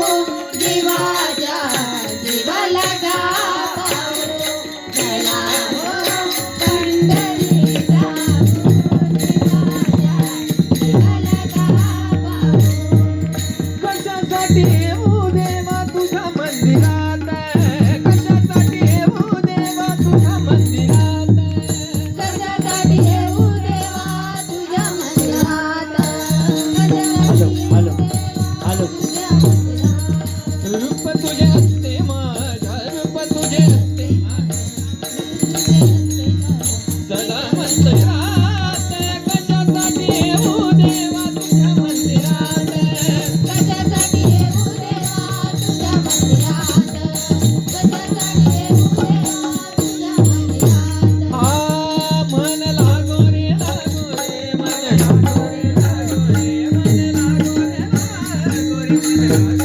देवाच्या जीवाला गाभावो चला हो पंढरीचा देवाच्या जीवाला गाभावो कशासाठी येऊ देवा तुझ्या मंदिरात कशासाठी येऊ देवा तुझ्या मंदिरात कशासाठी येऊ देवा तुझ्या मंदिरात आलो आलो तुझ्या मंदिरात रूप तुझे असते माझ्या रूप तुझे असते सदा मंदिरात कशासाठी येऊ देवा तुझ्या मंदिरात कशासाठी येऊ देवा तुझ्या मंदिरात कशासाठी येऊ देवा तुझ्या मंदिरात आ मन लागो रे मन लागो रे मन लागो रे मन